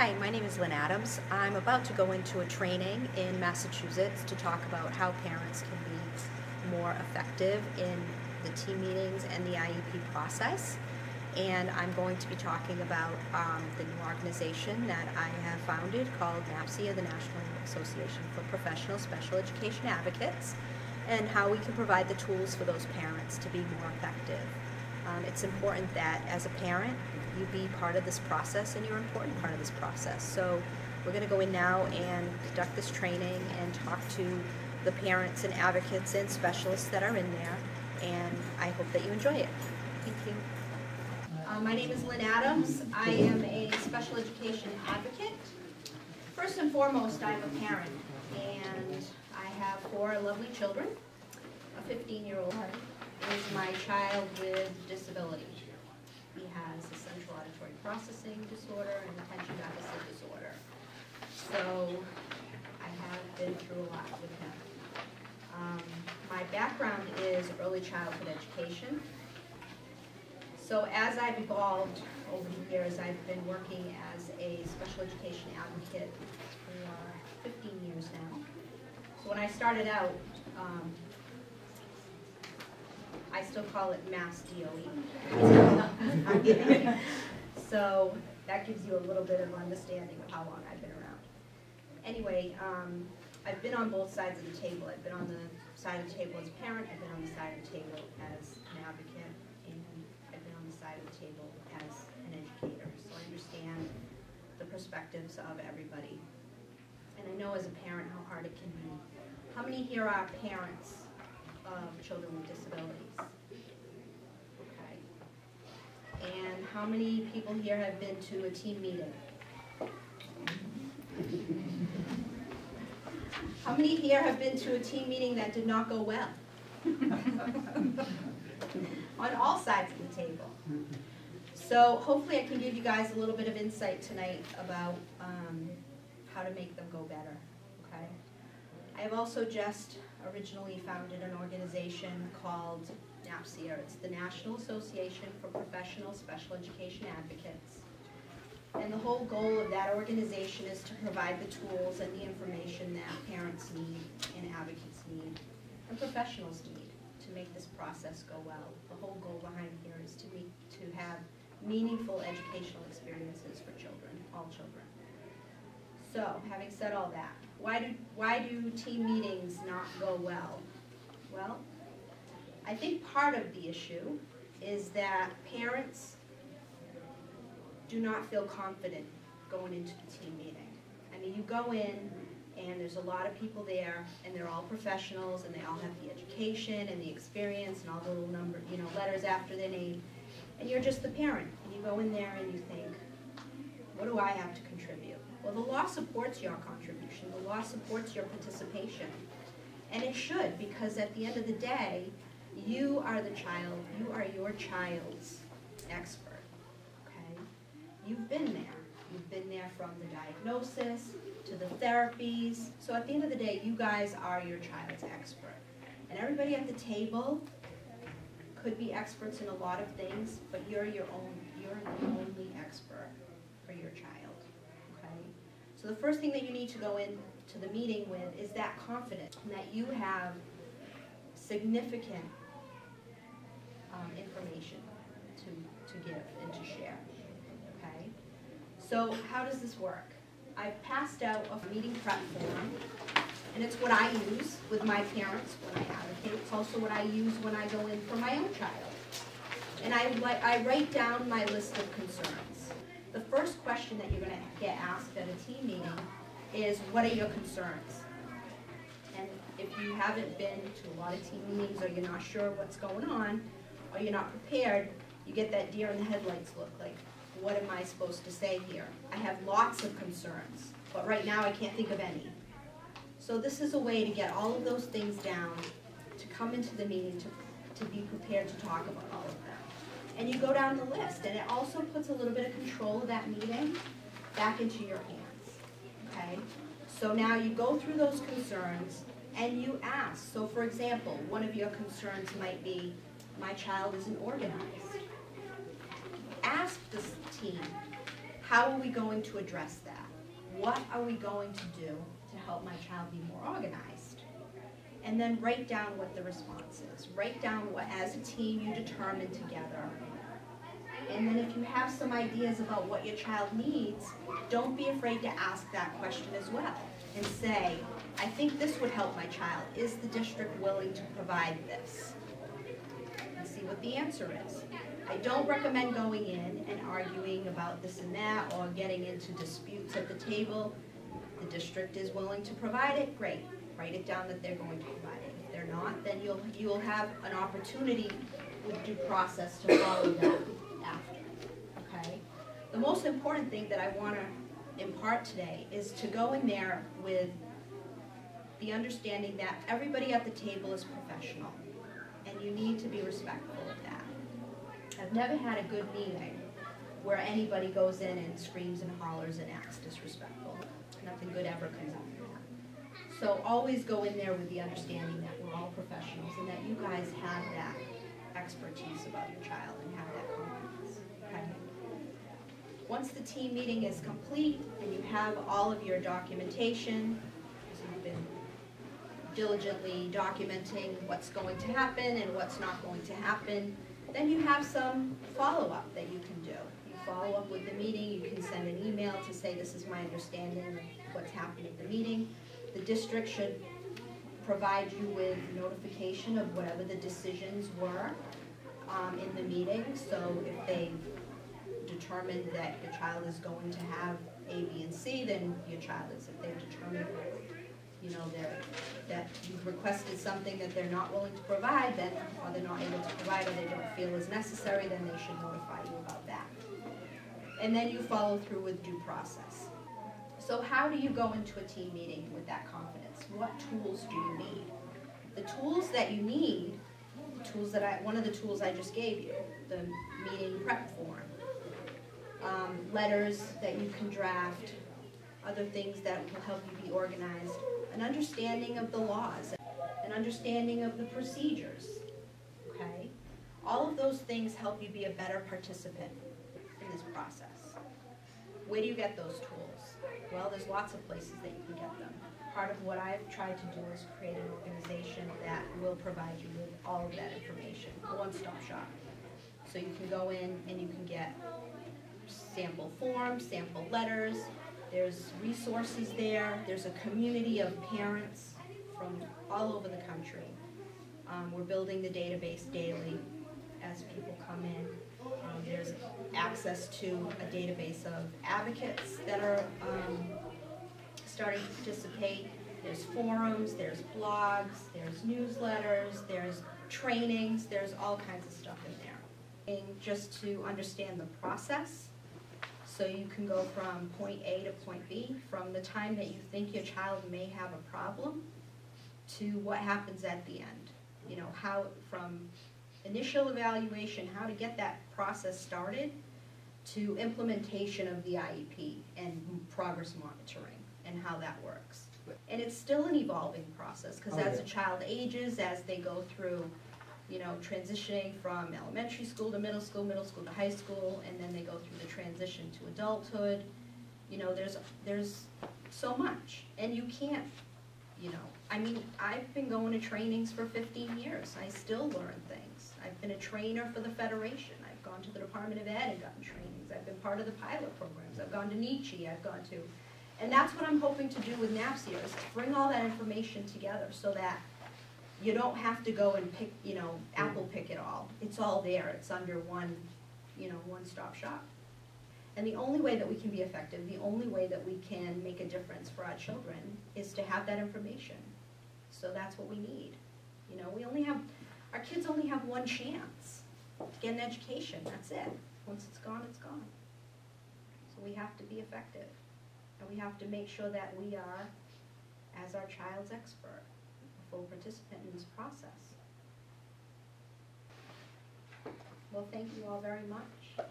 Hi, my name is Lynn Adams. I'm about to go into a training in Massachusetts to talk about how parents can be more effective in the team meetings and the IEP process. And I'm going to be talking about the new organization that I have founded called NAPSEA, the National Association for Professional Special Education Advocates, and how we can provide the tools for those parents to be more effective. It's important that as a parent, you be part of this process, and you're an important part of this process. So we're going to go in now and conduct this training and talk to the parents and advocates and specialists that are in there, and I hope that you enjoy it. Thank you. My name is Lynn Adams. I am a special education advocate. First and foremost, I'm a parent, and I have 4 lovely children. A 15-year-old is my child with disability. He has a central auditory processing disorder and attention deficit disorder. So I have been through a lot with him. My background is early childhood education. So as I've evolved over the years, I've been working as a special education advocate for 15 years now. So when I started out, I still call it Mass DOE. So that gives you a little bit of understanding of how long I've been around. Anyway, I've been on both sides of the table. I've been on the side of the table as a parent, I've been on the side of the table as an advocate, and I've been on the side of the table as an educator. So I understand the perspectives of everybody. And I know as a parent how hard it can be. How many here are parents of children with disabilities? Okay. And how many people here have been to a team meeting? How many here have been to a team meeting that did not go well? On all sides of the table. So hopefully I can give you guys a little bit of insight tonight about how to make them go better. Okay. I have also just originally founded an organization called NAPSEA. It's the National Association for Professional Special Education Advocates. And the whole goal of that organization is to provide the tools and the information that parents need and advocates need and professionals need to make this process go well. The whole goal behind here is to have meaningful educational experiences for children, all children. So, having said all that, why do team meetings not go well? Well, I think part of the issue is that parents do not feel confident going into the team meeting. I mean, you go in and there's a lot of people there and they're all professionals and they all have the education and the experience and all the little letters after their name, and you're just the parent, and you go in there and you think, what do I have to contribute? Well, the law supports your contribution. The law supports your participation. And it should, because at the end of the day, you are the child, you are your child's expert, okay? You've been there. You've been there from the diagnosis to the therapies. So at the end of the day, you guys are your child's expert. And everybody at the table could be experts in a lot of things, but you're the only expert for your child, okay? So the first thing that you need to go into the meeting with is that confidence, and that you have significant information to give and to share, okay? So how does this work? I've passed out a meeting prep form, and it's what I use with my parents when I advocate. It's also what I use when I go in for my own child. And I write down my list of concerns. The first question that you're going to get asked at a team meeting is, what are your concerns? And if you haven't been to a lot of team meetings, or you're not sure what's going on, or you're not prepared, you get that deer in the headlights look, like, what am I supposed to say here? I have lots of concerns, but right now I can't think of any. So this is a way to get all of those things down, to come into the meeting, to be prepared to talk about all of them. And you go down the list, and it also puts a little bit of control of that meeting back into your hands, okay? So now you go through those concerns, and you ask. So for example, one of your concerns might be, my child isn't organized. Ask this team, How are we going to address that? What are we going to do to help my child be more organized? And then write down what the response is. Write down what, as a team, you determine together. And then if you have some ideas about what your child needs, don't be afraid to ask that question as well. And say, I think this would help my child. Is the district willing to provide this? And see what the answer is. I don't recommend going in and arguing about this and that or getting into disputes at the table. The district is willing to provide it, great. Write it down that they're going to provide it. If they're not, then you'll have an opportunity with due process to follow that after, okay? The most important thing that I want to impart today is to go in there with the understanding that everybody at the table is professional, and you need to be respectful of that. I've never had a good meeting where anybody goes in and screams and hollers and acts disrespectful. Nothing good ever comes out of that. So always go in there with the understanding that we're all professionals and that you guys have that expertise about your child and have that confidence. Okay? Once the team meeting is complete and you have all of your documentation, so you've been diligently documenting what's going to happen and what's not going to happen, then you have some follow-up that you can do. You follow up with the meeting, you can send an email to say this is my understanding of what's happened at the meeting. The district should provide you with notification of whatever the decisions were in the meeting. So if they determined that your child is going to have A, B, and C, then your child is. If they've determined, you know, that you've requested something that they're not willing to provide, then, or they're not able to provide, or they don't feel is necessary, then they should notify you about that. And then you follow through with due process. So how do you go into a team meeting with that confidence? What tools do you need? The tools that you need, one of the tools I just gave you, the meeting prep form, letters that you can draft, other things that will help you be organized, an understanding of the laws, an understanding of the procedures, okay? All of those things help you be a better participant in this process. Where do you get those tools? Well, there's lots of places that you can get them. Part of what I've tried to do is create an organization that will provide you with all of that information, a one-stop shop. So you can go in and you can get sample forms, sample letters. There's resources there. There's a community of parents from all over the country. We're building the database daily as people come in. There's access to a database of advocates that are starting to participate. There's forums, there's blogs, there's newsletters, there's trainings, there's all kinds of stuff in there. And just to understand the process, so you can go from point A to point B, from the time that you think your child may have a problem to what happens at the end. You know, how from initial evaluation, how to get that process started, to implementation of the IEP and progress monitoring and how that works. And it's still an evolving process, because as a child ages, as they go through, you know, transitioning from elementary school to middle school to high school, and then they go through the transition to adulthood, you know, there's so much. And you can't, you know, I mean, I've been going to trainings for 15 years. I still learn things. I've been a trainer for the Federation. I've gone to the Department of Ed and gotten trainings. I've been part of the pilot programs. I've gone to NAPSEA. I've gone to, and that's what I'm hoping to do with NAPSEA, is to bring all that information together so that you don't have to go and pick, you know, apple pick it all. It's all there. It's under one, you know, one-stop shop. And the only way that we can be effective, the only way that we can make a difference for our children is to have that information. So that's what we need. You know, our kids only have one chance to get an education. That's it. Once it's gone, it's gone. So we have to be effective. And we have to make sure that we are, as our child's expert, a full participant in this process. Well, thank you all very much.